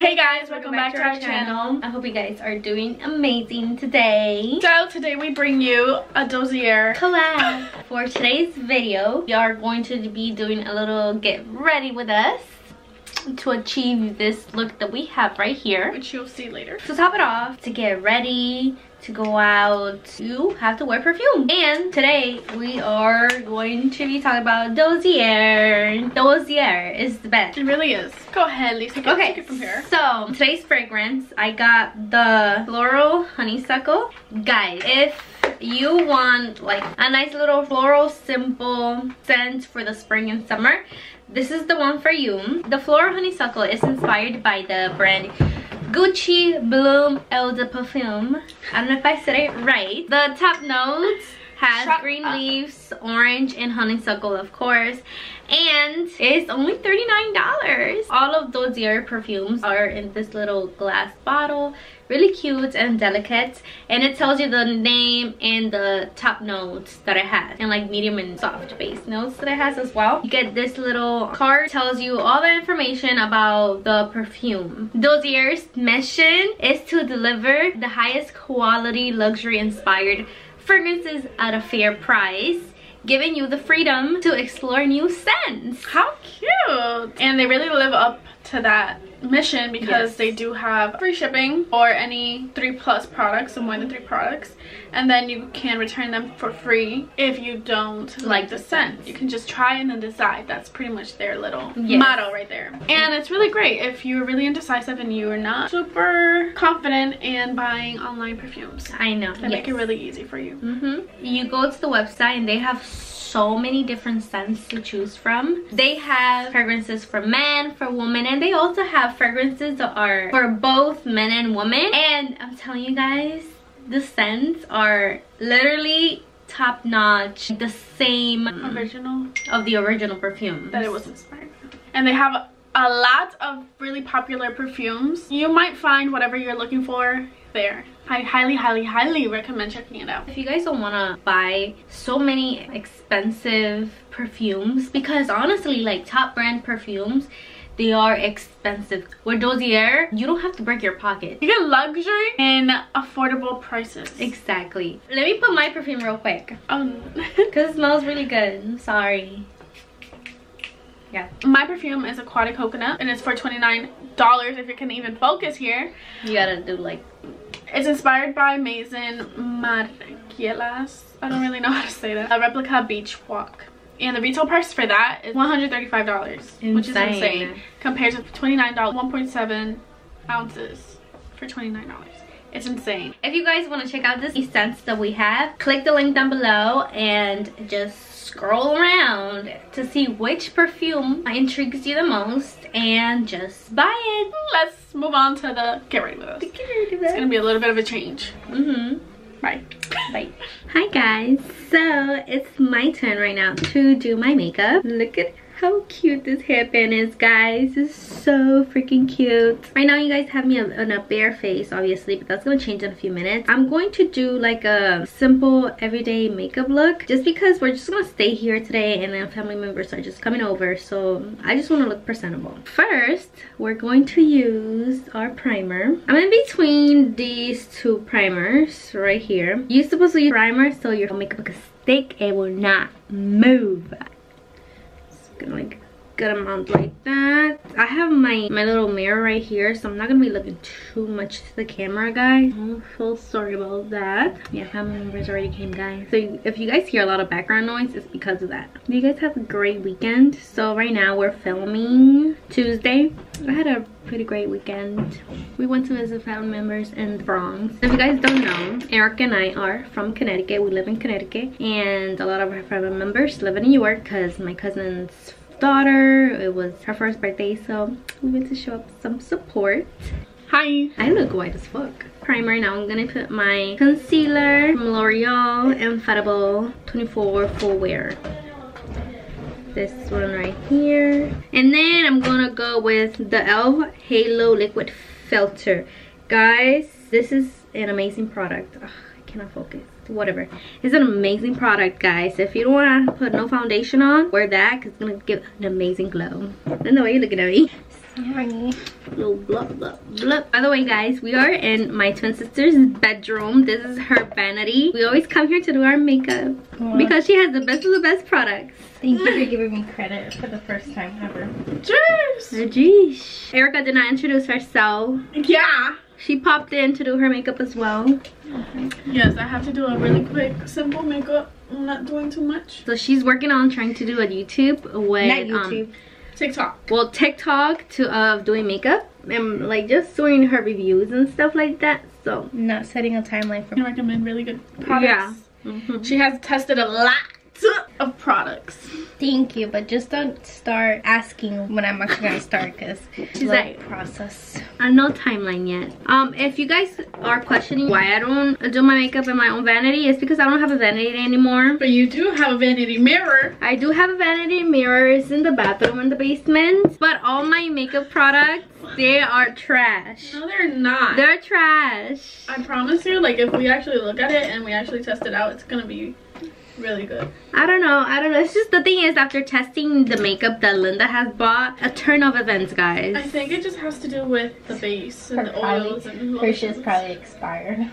Hey guys, welcome back to our channel. I hope you guys are doing amazing today. So today we bring you a dossier collab. For today's video, we are going to be doing a little get ready with us to achieve this look that we have right here, which you'll see later. To top it off, to get ready to go out, you have to wear perfume. And today we are going to be talking about dossier. Dossier is the best. It really is. Go ahead, Lisa. Take it from here. So today's fragrance, I got the floral honeysuckle. Guys, if you want like a nice little floral simple scent for the spring and summer, this is the one for you. The floral honeysuckle is inspired by the brand Gucci Bloom Eau de Parfum. I don't know if I said it right. The top notes has green leaves, orange, and honeysuckle, of course, and it's only $39. All of dossier perfumes are in this little glass bottle, really cute and delicate, and it tells you the name and the top notes that it has, and like medium and soft base notes that it has as well. You get this little card, tells you all the information about the perfume. Dossier's mission is to deliver the highest quality luxury inspired fragrances at a fair price, giving you the freedom to explore new scents. How cute! And they really live up to that mission because they do have free shipping for any 3+ products, so more than 3 products, and then you can return them for free if you don't like the scent. You can just try and then decide. That's pretty much their little motto right there. And it's really great if you're really indecisive and you're not super confident in buying online perfumes. I know. They make it really easy for you. You go to the website and they have so many different scents to choose from. They have fragrances for men, for women, and they also have fragrances that are for both men and women. And I'm telling you guys, the scents are literally top notch, the same original of the original perfume that it was inspired from. And they have a lot of really popular perfumes. You might find whatever you're looking for there. I highly recommend checking it out. If you guys don't want to buy so many expensive perfumes, because honestly, like top brand perfumes, they are expensive. With dossier, you don't have to break your pocket. You get luxury and affordable prices. Exactly. Let me put my perfume real quick. Because it smells really good. I'm sorry. Yeah. My perfume is Aquatic Coconut and it's for $29 if you can even focus here. You gotta do like... It's inspired by Maison Margielas. I don't really know how to say that. A replica beach walk. And the retail price for that is $135, which is insane. Compared to $29, 1.7 ounces for $29. It's insane. If you guys want to check out these scents that we have, click the link down below and just scroll around to see which perfume intrigues you the most and just buy it. Let's move on to the get ready with us. It's gonna be a little bit of a change. Bye. Bye. Hi guys, so it's my turn right now to do my makeup. Look at how cute this headband is, guys. It's so freaking cute. Right now you guys have me on a bare face, obviously, but that's gonna change in a few minutes. I'm going to do like a simple everyday makeup look just because we're just gonna stay here today and then family members are just coming over, so I just want to look presentable. First, we're going to use our primer. I'm in between these two primers right here. You're supposed to use primer so your makeup can stick, it will not move. Gonna like good amount like that. I have my little mirror right here, so I'm not gonna be looking too much to the camera, guys. I'm so sorry about that. Yeah, family members already came, guys, so if you guys hear a lot of background noise, it's because of that. You guys have a great weekend. So right now we're filming Tuesday. I had a pretty great weekend. We went to visit family members in the Bronx. If you guys don't know, Eric and I are from Connecticut. We live in Connecticut, and a lot of our family members live in New York because my cousin's daughter, it was her first birthday, so we went to show up some support. Hi. I look white as fuck. Primer. Now I'm gonna put my concealer from L'Oreal Infallible 24 Full Wear. This one right here. And then I'm gonna go with the e.l.f. Halo Liquid Filter. Guys, this is an amazing product. Ugh, I cannot focus. Whatever. It's an amazing product, guys. If you don't want to put no foundation on, wear that because it's gonna give an amazing glow. And the way you're looking at me. Honey. Little blub blub blub. By the way, guys, we are in my twin sister's bedroom. This is her vanity. We always come here to do our makeup because she has the best of the best products. Thank you for giving me credit for the first time ever. Cheers! Oh, geez. Erica did not introduce herself. Yeah. She popped in to do her makeup as well. Yes, I have to do a really quick, simple makeup. I'm not doing too much. So she's working on trying to do a YouTube with Not YouTube. TikTok. Well, TikTok to doing makeup and like just doing her reviews and stuff like that. So Not setting a timeline for I recommend really good products. Yeah. She has tested a lot of products. Thank you, but just don't start asking when I'm actually gonna start, because it's like- process. No timeline yet. If you guys are questioning why I don't do my makeup in my own vanity, it's because I don't have a vanity anymore. But you do have a vanity mirror. I do have a vanity mirror. It's in the bathroom in the basement, but all my makeup products, they are trash. No, they're not. They're trash. I promise you, like, if we actually look at it and we actually test it out, it's gonna be really good. I don't know. It's just the thing is, after testing the makeup that Linda has bought, a turn of events, guys. I think it just has to do with the base and Her the oils and Her shit's probably expired.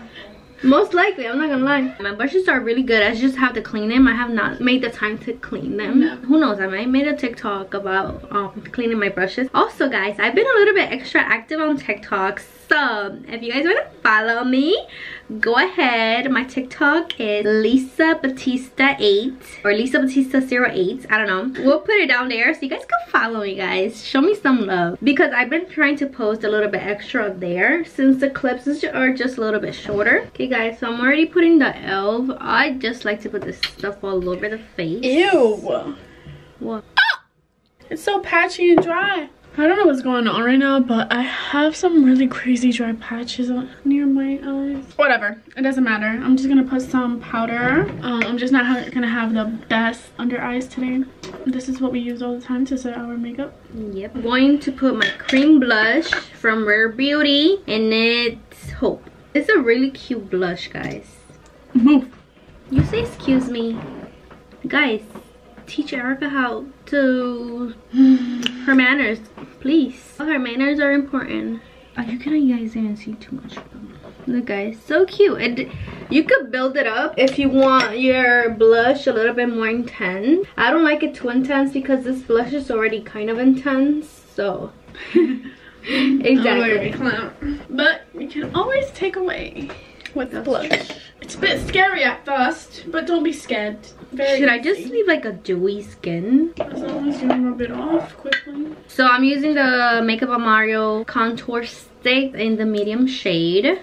Most likely, I'm not gonna lie. My brushes are really good. I just have to clean them. I have not made the time to clean them. No. Who knows, I might made a TikTok about cleaning my brushes. Also, guys, I've been a little bit extra active on TikTok. So if you guys want to follow me, go ahead. My TikTok is Lisa Batista 8 or Lisa Batista 08. I don't know. We'll put it down there so you guys can follow me, guys. Show me some love, because I've been trying to post a little bit extra there since the clips are just a little bit shorter. Okay, guys, so I'm already putting the e.l.f. I just like to put this stuff all over the face. Ew. What? It's so patchy and dry. I don't know what's going on right now, but I have some really crazy dry patches near my eyes. Whatever, it doesn't matter. I'm just gonna put some powder. I'm just not gonna have the best under eyes today. This is what we use all the time to set our makeup. Yep. I'm going to put my cream blush from Rare Beauty, and it's Hope. It's a really cute blush, guys. Move. You say excuse me. Guys, teach Erica how to her manners, please. Her manners are important. Oh, you guys didn't see too much. Look, guys, so cute. And you could build it up if you want your blush a little bit more intense. I don't like it too intense because this blush is already kind of intense, so exactly. But you can always take away with the blush. It's a bit scary at first, but don't be scared. Should I just leave like a dewy skin? As long as you rub it off quickly. So I'm using the Makeup by Mario contour stick in the medium shade.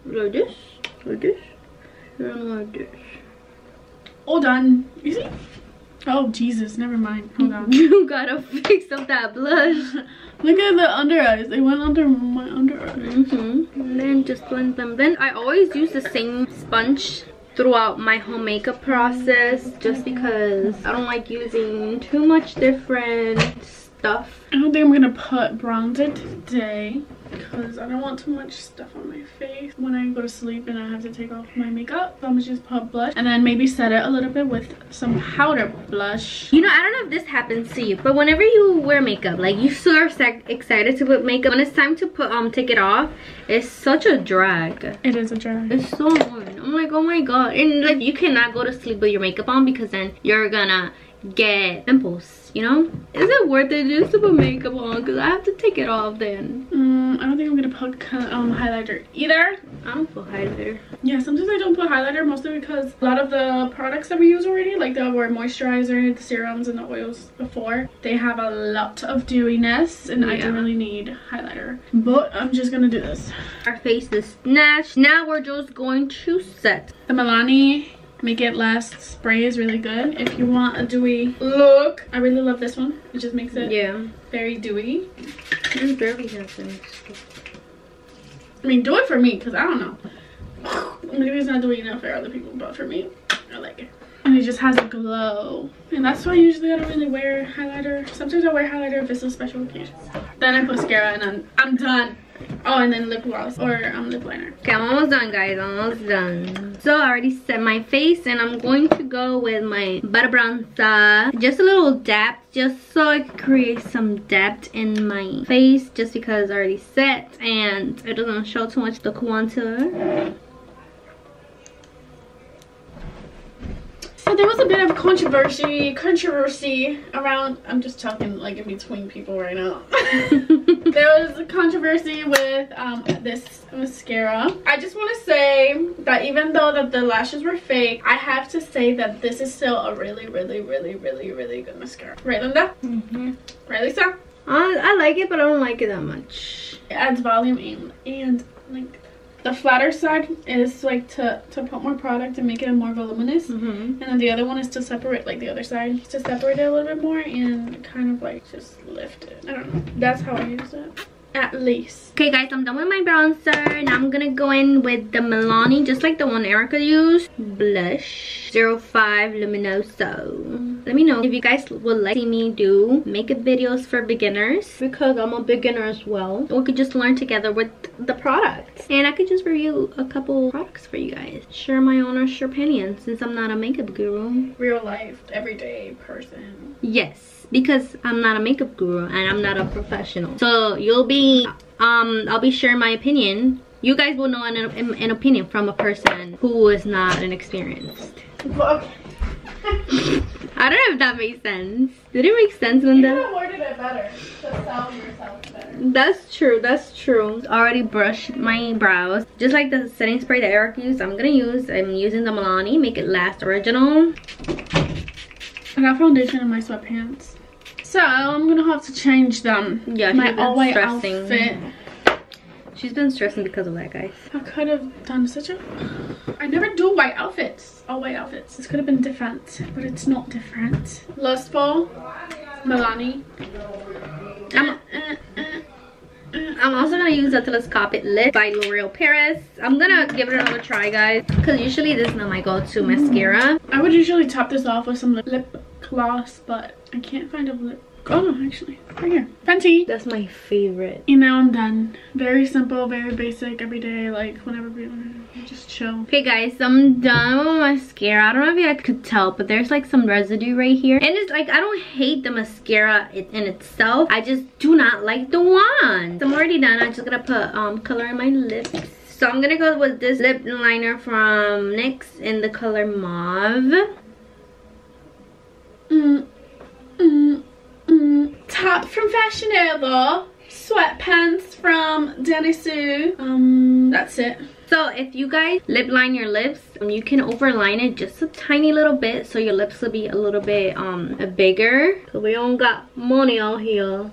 Like this, like this, and like this. All done. You see? Oh Jesus, never mind. Hold on. You gotta fix up that blush. Look at the under eyes. They went under my under eyes. And then just blend them. Then I always use the same sponge throughout my whole makeup process, just because I don't like using too much different stuff. I don't think I'm gonna put bronzer today because I don't want too much stuff on my face when I go to sleep and I have to take off my makeup. So I'm gonna just put blush and then maybe set it a little bit with some powder blush. You know, I don't know if this happens to you, but whenever you wear makeup, like you're so excited to put makeup, when it's time to put take it off, it's such a drag. It is a drag. It's so annoying. I'm like, oh my god. And like you cannot go to sleep with your makeup on because then you're gonna get pimples, you know? Is it worth it just to put makeup on? Because I have to take it off then. I don't think I'm gonna put highlighter either. I don't put highlighter. Yeah, sometimes I don't put highlighter, mostly because a lot of the products that we use already, like the moisturizer, the serums, and the oils before, they have a lot of dewiness, and I don't really need highlighter. But I'm just gonna do this. Our face is snatched. Now we're just going to set. The Milani Make It Last spray is really good if you want a dewy look. I really love this one. It just makes it very dewy. I mean, do it for me because I don't know. Maybe it's not dewy enough for other people, but for me, I like it. And it just has a glow. And that's why usually I don't really wear highlighter. Sometimes I wear highlighter if it's a special occasion. Then I put mascara and I'm done. Oh, and then lip gloss or lip liner. Okay, I'm almost done, guys. I'm almost done. So I already set my face, and I'm going to go with my butter bronzer. Just a little dab, just so I can create some depth in my face, just because I already set and it doesn't show too much the contour. So there was a bit of controversy around, I'm just talking like in between people right now. There was a controversy with this mascara. I just want to say that even though that the lashes were fake, I have to say that this is still a really good mascara. Right, Linda? Mm-hmm. Right, Lisa? I like it, but I don't like it that much. It adds volume and length. The flatter side is like to put more product and make it more voluminous, and then the other one is to separate, like the other side, to separate it a little bit more and kind of like just lift it. I don't know. That's how I use it. At least. Okay, guys, I'm done with my bronzer. Now I'm gonna go in with the Milani, just like the one Erica used. Blush 05 Luminoso. Let me know if you guys would like to see me do makeup videos for beginners, because I'm a beginner as well. We could just learn together with the products, and I could just review a couple products for you guys. Share my honest opinion, since I'm not a makeup guru. Real life, everyday person. Yes, because I'm not a makeup guru and I'm not a professional. So you'll be, I'll be sharing my opinion. You guys will know an opinion from a person who is not an experienced. Okay. I don't know if that makes sense. Did it make sense, Linda? You could have worded it better to sell yourself better. That's true, that's true. Already brushed my brows. Just like the setting spray that Eric used, I'm using the Milani Make It Last Original. I got foundation in my sweatpants, so I'm gonna have to change them. Yeah, my all-white outfit. She's been stressing because of that, guys. I could have done such a... I never do white outfits, all white outfits. This could have been different, but it's not different. Lustful, Milani. I'm also gonna use the Telescopic Lip by L'Oreal Paris. I'm gonna give it another try, guys, because usually this is not my go-to mascara. I would usually top this off with some lip gloss, but I can't find a lip. Oh no, actually, right here. Fenty. That's my favorite. And now I'm done. Very simple, very basic, everyday, like whenever we just chill. Okay, guys, I'm done with my mascara. I don't know if you guys could tell, but there's like some residue right here. And it's like, I don't hate the mascara in itself. I just do not like the wand. So I'm already done. I'm just gonna put color in my lips. So I'm gonna go with this lip liner from NYX in the color Mauve. Top from Fashionable, sweatpants from Denisu. That's it. So if you guys lip line your lips, you can overline it just a tiny little bit, so your lips will be a little bit bigger. Cause we don't got money out here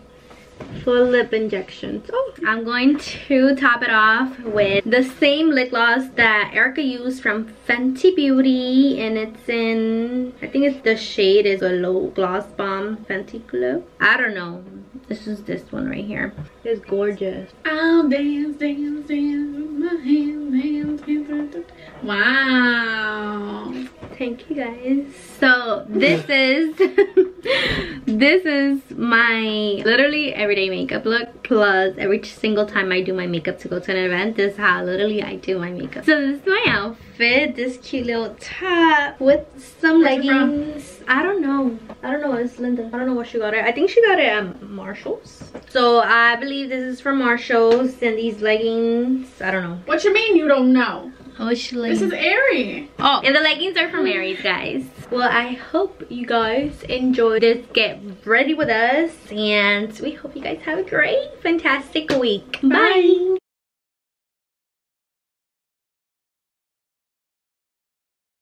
for lip injections. Oh, I'm going to top it off with the same lip gloss that Erica used from Fenty Beauty, and it's in, I think it's the shade is Glow Gloss Bomb Fenty Glow. I don't know. This is this one right here. It's gorgeous. I'll dance, dance, dance with my hands, hands. Wow. Thank you, guys. So this is this is my literally everyday makeup look, plus every single time I do my makeup to go to an event, this is how literally I do my makeup. So this is my outfit, this cute little top with some leggings. I don't know, it's Linda. I don't know where she got it. I think she got it at Marshall's. So I believe this is from Marshall's, and these leggings, I don't know. What you mean you don't know? Oh, she like, this is Aerie. Oh, and the leggings are from Aries, guys. Well, I hope you guys enjoyed this get ready with us, and we hope you guys have a great, fantastic week. Bye.